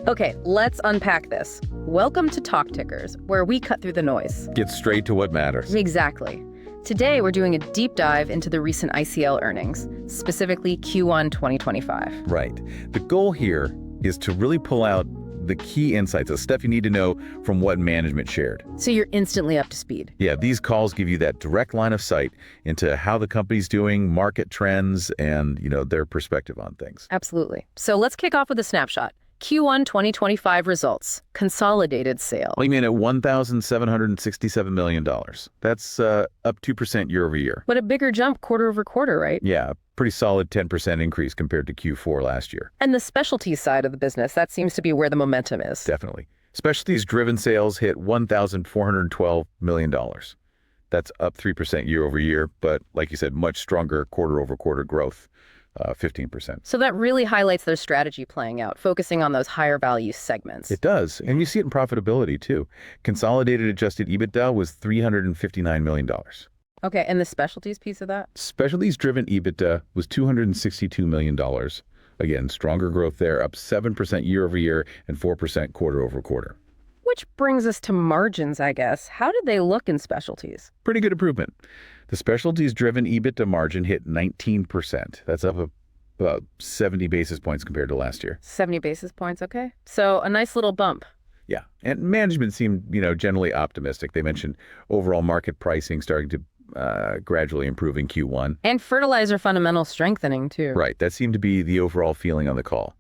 Okay, let's unpack this. Welcome to Talk Tickers, where we cut through the noise. Get straight to what matters. Exactly. Today, we're doing a deep dive into the recent ICL earnings, specifically Q1 2025. Right. The goal here is to really pull out the key insights, the stuff you need to know from what management shared. So you're instantly up to speed. Yeah, these calls give you that direct line of sight into how the company's doing, market trends, and, their perspective on things. Absolutely. So let's kick off with a snapshot. Q1 2025 results. Consolidated sales. Well, you mean at $1,767 million. That's up 2% year over year. But a bigger jump quarter over quarter, right? Yeah, pretty solid 10% increase compared to Q4 last year. And the specialties side of the business, that seems to be where the momentum is. Definitely. Specialties Driven sales hit $1,412 million. That's up 3% year over year, but like you said, much stronger quarter over quarter growth. 15%. So that really highlights their strategy playing out, focusing on those higher value segments. It does. And you see it in profitability, too. Consolidated adjusted EBITDA was $359 million. Okay, and the specialties piece of that? Specialties Driven EBITDA was $262 million. Again, stronger growth there, up 7% year over year and 4% quarter over quarter. Which brings us to margins, I guess. How did they look in specialties? Pretty good improvement. The Specialties Driven EBITDA margin hit 19%. That's up about 70 basis points compared to last year. 70 basis points, okay. So a nice little bump. Yeah, and management seemed, generally optimistic. They mentioned overall market pricing starting to gradually improve in Q1. And fertilizer fundamental strengthening, too. Right, that seemed to be the overall feeling on the call.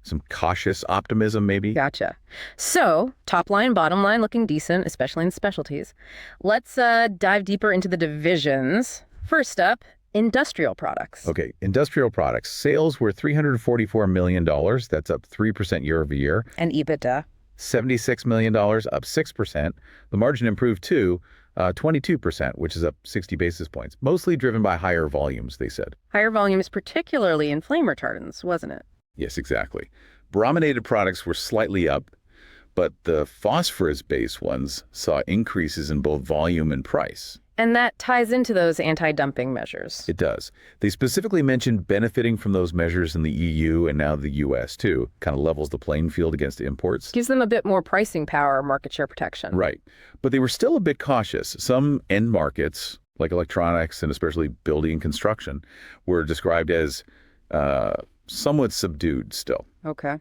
Some cautious optimism, maybe? Gotcha. So, top line, bottom line looking decent, especially in specialties. Let's dive deeper into the divisions. First up, industrial products. Okay, industrial products. Sales were $344 million. That's up 3% year over year. And EBITDA? $76 million, up 6%. The margin improved too, 22%, which is up 60 basis points. Mostly driven by higher volumes, they said. Higher volumes, particularly in flame retardants, wasn't it? Yes, exactly. Brominated products were slightly up, but the phosphorus-based ones saw increases in both volume and price. And that ties into those anti-dumping measures. It does. They specifically mentioned benefiting from those measures in the EU and now the US, too. Kind of levels the playing field against imports. Gives them a bit more pricing power, market share protection. Right. But they were still a bit cautious. Some end markets, like electronics and especially building and construction, were described as somewhat subdued still. Okay.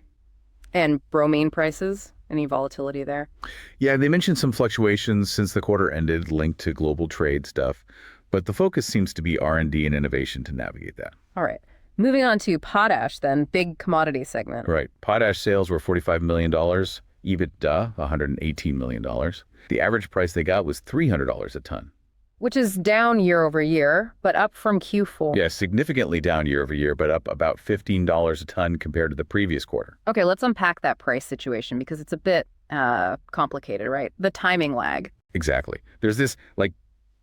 And bromine prices? Any volatility there? Yeah, they mentioned some fluctuations since the quarter ended linked to global trade stuff, but the focus seems to be R&D and innovation to navigate that. All right. Moving on to potash then, big commodity segment. Right. Potash sales were $45 million, EBITDA $118 million. The average price they got was $300 a ton. Which is down year over year, but up from Q4. Yeah, significantly down year over year, but up about $15 a ton compared to the previous quarter. Okay, let's unpack that price situation because it's a bit complicated, right? The timing lag. Exactly. There's this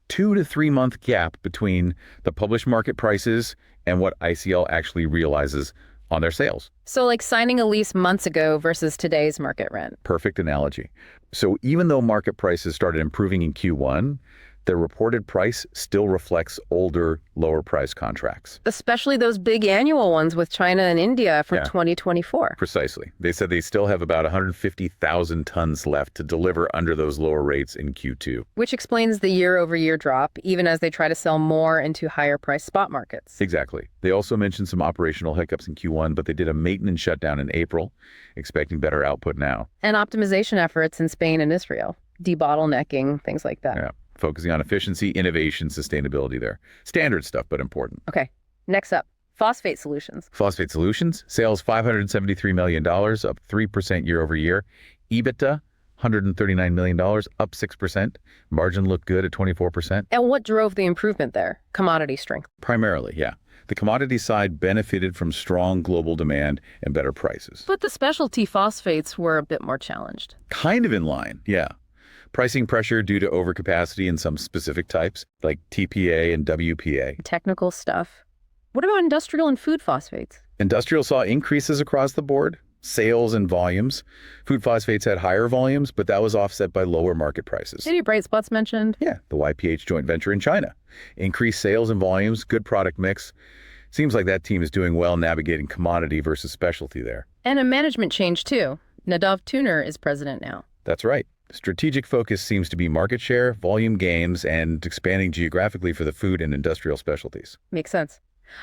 2 to 3 month gap between the published market prices and what ICL actually realizes on their sales. So like signing a lease months ago versus today's market rent. Perfect analogy. So even though market prices started improving in Q1, the reported price still reflects older, lower-priced contracts. Especially those big annual ones with China and India from 2024. Precisely. They said they still have about 150,000 tons left to deliver under those lower rates in Q2. Which explains the year-over-year drop, even as they try to sell more into higher-priced spot markets. Exactly. They also mentioned some operational hiccups in Q1, but they did a maintenance shutdown in April, expecting better output now. And optimization efforts in Spain and Israel. Debottlenecking, things like that. Yeah. Focusing on efficiency, innovation, sustainability there. Standard stuff, but important. Okay. Next up, Phosphate Solutions. Phosphate Solutions, sales $573 million, up 3% year over year. EBITDA, $139 million, up 6%. Margin looked good at 24%. And what drove the improvement there? Commodity strength. Primarily, yeah. The commodity side benefited from strong global demand and better prices. But the specialty phosphates were a bit more challenged. Kind of in line, yeah. Pricing pressure due to overcapacity in some specific types, like TPA and WPA. Technical stuff. What about industrial and food phosphates? Industrial saw increases across the board, sales and volumes. Food phosphates had higher volumes, but that was offset by lower market prices. Any bright spots mentioned? Yeah, the YPH joint venture in China. Increased sales and volumes, good product mix. Seems like that team is doing well navigating commodity versus specialty there. And a management change, too. Nadav Tuner is president now. That's right. Strategic focus seems to be market share, volume gains, and expanding geographically for the food and industrial specialties. Makes sense.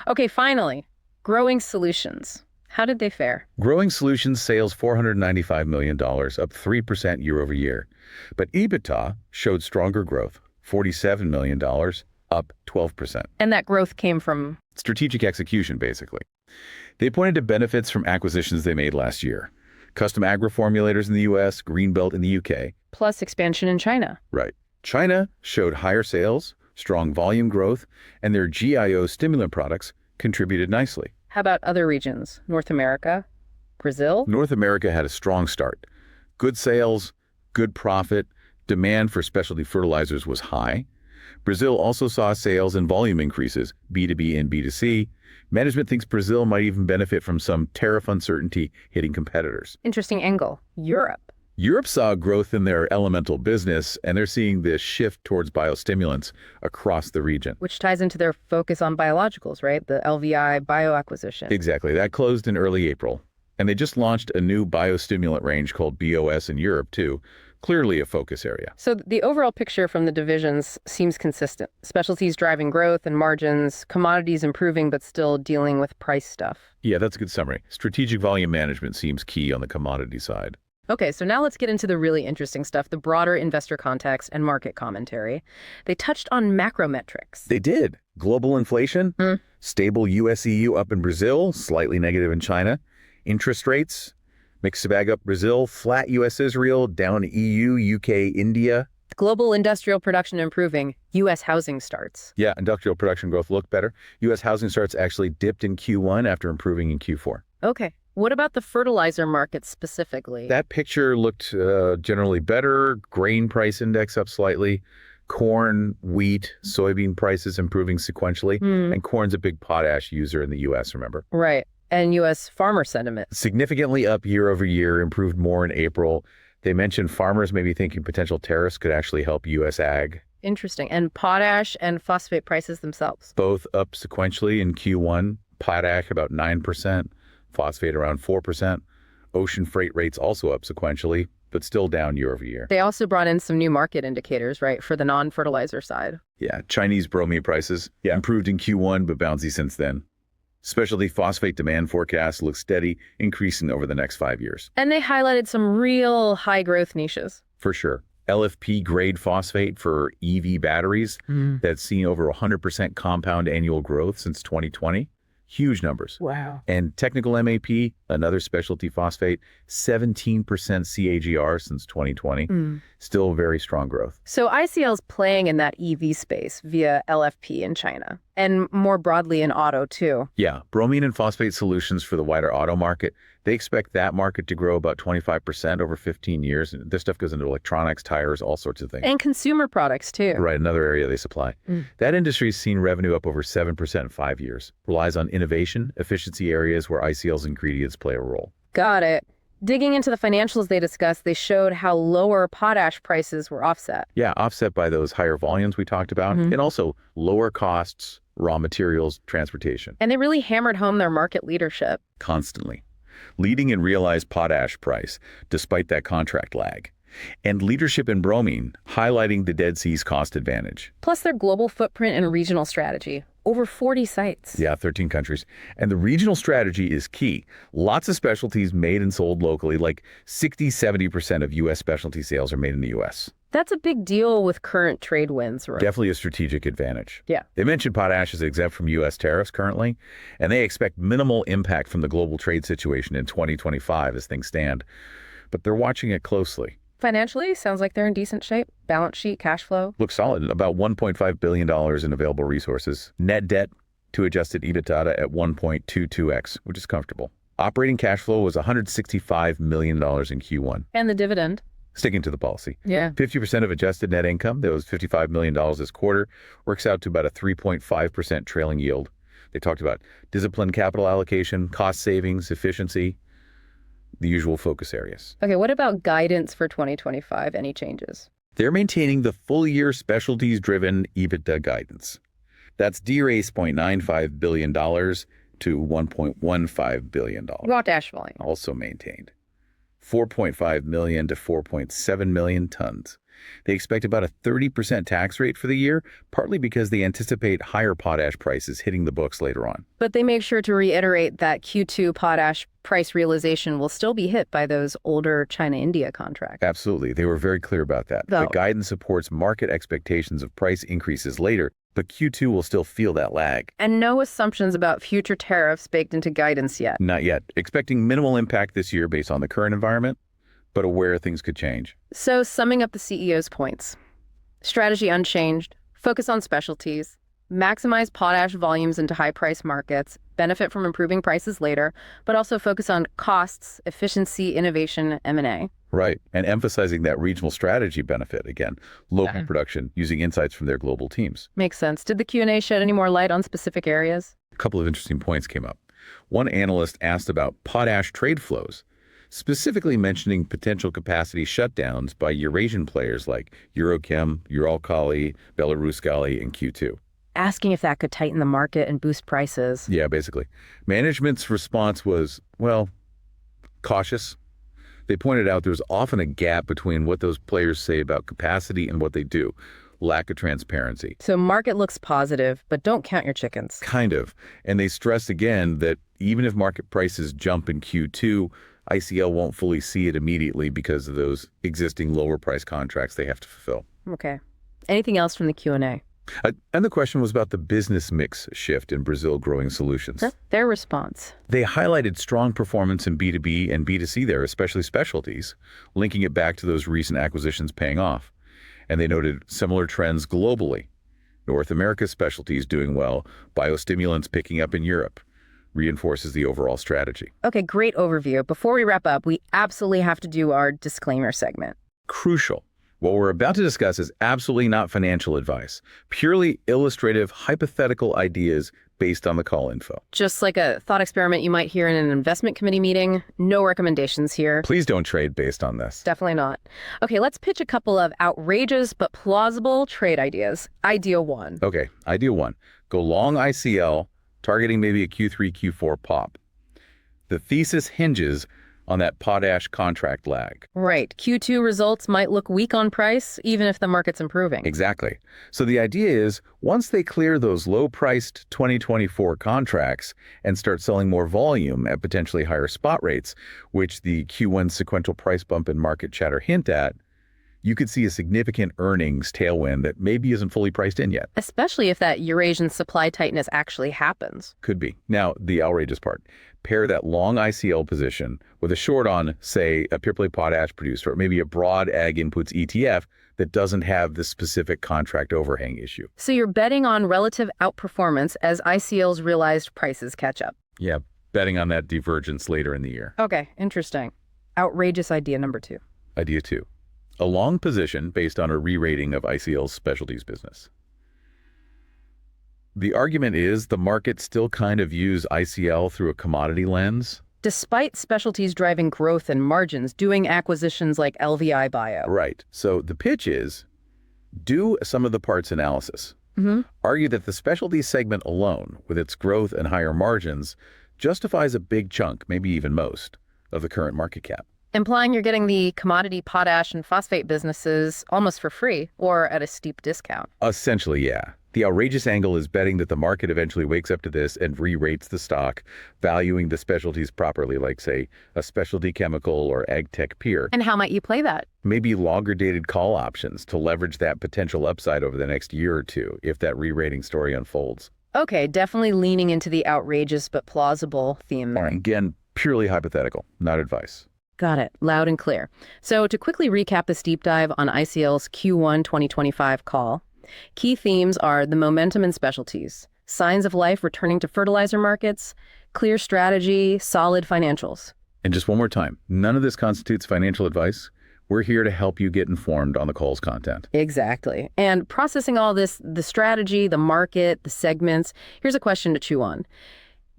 Okay, finally, Growing Solutions. How did they fare? Growing Solutions sales $495 million, up 3% year over year. But EBITDA showed stronger growth, $47 million, up 12%. And that growth came from? Strategic execution, basically. They pointed to benefits from acquisitions they made last year. Custom Agriformulators in the U.S., Greenbelt in the U.K. Plus expansion in China. Right. China showed higher sales, strong volume growth, and their GIO stimulant products contributed nicely. How about other regions? North America? Brazil? North America had a strong start. Good sales, good profit, demand for specialty fertilizers was high. Brazil also saw sales and volume increases, B2B and B2C. Management thinks Brazil might even benefit from some tariff uncertainty hitting competitors. Interesting angle. Europe. Europe saw growth in their elemental business, and they're seeing this shift towards biostimulants across the region. Which ties into their focus on biologicals, right? The LVI Bio acquisition. Exactly. That closed in early April. And they just launched a new biostimulant range called BOS in Europe, too. Clearly a focus area. So the overall picture from the divisions seems consistent. Specialties driving growth and margins, commodities improving but still dealing with price stuff. Yeah, that's a good summary. Strategic volume management seems key on the commodity side. Okay, so now let's get into the really interesting stuff, the broader investor context and market commentary. They touched on macro metrics. They did. Global inflation, stable US-EU up in Brazil, slightly negative in China. Interest rates, mixed bag up Brazil, flat US-Israel, down EU, UK, India. Global industrial production improving, U.S. housing starts. Yeah, industrial production growth looked better. U.S. housing starts actually dipped in Q1 after improving in Q4. Okay. What about the fertilizer market specifically? That picture looked generally better. Grain price index up slightly. Corn, wheat, soybean prices improving sequentially. And corn's a big potash user in the U.S., remember? Right. And U.S. farmer sentiment. Significantly up year over year, improved more in April. They mentioned farmers may be thinking potential tariffs could actually help U.S. ag. Interesting. And potash and phosphate prices themselves? Both up sequentially in Q1. Potash about 9%, phosphate around 4%. Ocean freight rates also up sequentially, but still down year over year. They also brought in some new market indicators, right, for the non-fertilizer side. Yeah, Chinese bromine prices improved in Q1, but bouncy since then. Specialty phosphate demand forecast looks steady, increasing over the next 5 years. And they highlighted some real high-growth niches. For sure. LFP grade phosphate for EV batteries that's seen over 100% compound annual growth since 2020. Huge numbers. Wow. And technical MAP, another specialty phosphate, 17% CAGR since 2020. Still very strong growth. So ICL's playing in that EV space via LFP in China, and more broadly in auto too. Yeah, bromine and phosphate solutions for the wider auto market. They expect that market to grow about 25% over 15 years. And this stuff goes into electronics, tires, all sorts of things. And consumer products too. Right, another area they supply. That industry's seen revenue up over 7% in 5 years. Relies on innovation, efficiency areas where ICL's ingredients play a role. Got it. Digging into the financials they discussed, they showed how lower potash prices were offset. Yeah, offset by those higher volumes we talked about, and also lower costs, raw materials, transportation. And they really hammered home their market leadership. Constantly. Leading in realized potash price, despite that contract lag. And leadership in bromine, highlighting the Dead Sea's cost advantage. Plus their global footprint and regional strategy. Over 40 sites. Yeah, 13 countries. And the regional strategy is key. Lots of specialties made and sold locally, like 60-70% of U.S. specialty sales are made in the U.S. That's a big deal with current trade wins, right? Definitely a strategic advantage. Yeah. They mentioned potash is exempt from U.S. tariffs currently, and they expect minimal impact from the global trade situation in 2025 as things stand. But they're watching it closely. Financially, sounds like they're in decent shape. Balance sheet, cash flow. Looks solid. About $1.5 billion in available resources. Net debt to adjusted EBITDA at 1.22x, which is comfortable. Operating cash flow was $165 million in Q1. And the dividend. Sticking to the policy. Yeah. 50% of adjusted net income, that was $55 million this quarter, works out to about a 3.5% trailing yield. They talked about disciplined capital allocation, cost savings, efficiency, the usual focus areas. Okay, what about guidance for 2025? Any changes? They're maintaining the full-year specialties-driven EBITDA guidance. That's $0.95 billion, to $1.15 billion. Potash volume. Also maintained. 4.5 million to 4.7 million tons. They expect about a 30% tax rate for the year, partly because they anticipate higher potash prices hitting the books later on. But they make sure to reiterate that Q2 potash price realization will still be hit by those older China-India contracts. Absolutely. They were very clear about that. The guidance supports market expectations of price increases later, but Q2 will still feel that lag. And no assumptions about future tariffs baked into guidance yet. Not yet. Expecting minimal impact this year based on the current environment, but aware things could change. So summing up the CEO's points. Strategy unchanged, focus on specialties, maximize potash volumes into high-price markets, benefit from improving prices later, but also focus on costs, efficiency, innovation, M&A. Right, and emphasizing that regional strategy benefit, again, local production, using insights from their global teams. Makes sense. Did the Q&A shed any more light on specific areas? A couple of interesting points came up. One analyst asked about potash trade flows, specifically mentioning potential capacity shutdowns by Eurasian players like Eurochem, Uralkali, Belaruskali, and Q2. Asking if that could tighten the market and boost prices. Yeah, basically. Management's response was, well, cautious. They pointed out there's often a gap between what those players say about capacity and what they do. Lack of transparency. So market looks positive, but don't count your chickens. Kind of. And they stress again that even if market prices jump in Q2, ICL won't fully see it immediately because of those existing lower price contracts they have to fulfill. Okay. Anything else from the Q&A? And the question was about the business mix shift in Brazil Growing Solutions. Their response. They highlighted strong performance in B2B and B2C there, especially specialties, linking it back to those recent acquisitions paying off. And they noted similar trends globally. North America specialties doing well, biostimulants picking up in Europe. Reinforces the overall strategy. Okay, great overview. Before we wrap up, we absolutely have to do our disclaimer segment. Crucial. What we're about to discuss is absolutely not financial advice, purely illustrative, hypothetical ideas based on the call info. Just like a thought experiment you might hear in an investment committee meeting. No recommendations here. Please don't trade based on this. Definitely not. Okay, let's pitch a couple of outrageous but plausible trade ideas. Idea one. Okay, idea one. Go long ICL, targeting maybe a Q3, Q4 pop. The thesis hinges on that potash contract lag. Right. Q2 results might look weak on price, even if the market's improving. Exactly. So the idea is, once they clear those low-priced 2024 contracts and start selling more volume at potentially higher spot rates, which the Q1 sequential price bump and market chatter hint at, you could see a significant earnings tailwind that maybe isn't fully priced in yet. Especially if that Eurasian supply tightness actually happens. Could be. Now, the outrageous part. Pair that long ICL position with a short on, say, a pure play potash producer, or maybe a broad ag inputs ETF that doesn't have the specific contract overhang issue. So you're betting on relative outperformance as ICL's realized prices catch up. Yeah, betting on that divergence later in the year. Okay, interesting. Outrageous idea number two. Idea two. A long position based on a re-rating of ICL's specialties business. The argument is the market still kind of views ICL through a commodity lens. Despite specialties driving growth and margins, doing acquisitions like LVI Bio. Right. So the pitch is, do some of the parts analysis. Argue that the specialties segment alone, with its growth and higher margins, justifies a big chunk, maybe even most, of the current market cap. Implying you're getting the commodity potash and phosphate businesses almost for free or at a steep discount. Essentially, yeah. The outrageous angle is betting that the market eventually wakes up to this and re-rates the stock, valuing the specialties properly, like, say, a specialty chemical or ag tech peer. And how might you play that? Maybe longer dated call options to leverage that potential upside over the next year or two if that re-rating story unfolds. Okay, definitely leaning into the outrageous but plausible theme there. Again, purely hypothetical, not advice. Got it. Loud and clear. So to quickly recap this deep dive on ICL's Q1 2025 call, key themes are the momentum in specialties, signs of life returning to fertilizer markets, clear strategy, solid financials. And just one more time, none of this constitutes financial advice. We're here to help you get informed on the call's content. Exactly. And processing all this, the strategy, the market, the segments, here's a question to chew on.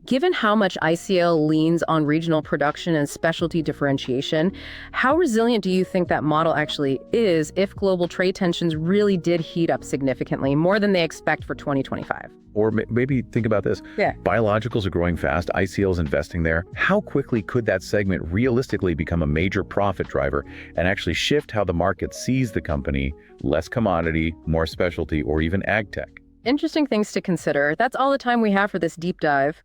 Given how much ICL leans on regional production and specialty differentiation, how resilient do you think that model actually is if global trade tensions really did heat up significantly, more than they expect for 2025? Or maybe think about this. Yeah. Biologicals are growing fast. ICL is investing there. How quickly could that segment realistically become a major profit driver and actually shift how the market sees the company? Less commodity, more specialty, or even ag tech? Interesting things to consider. That's all the time we have for this deep dive.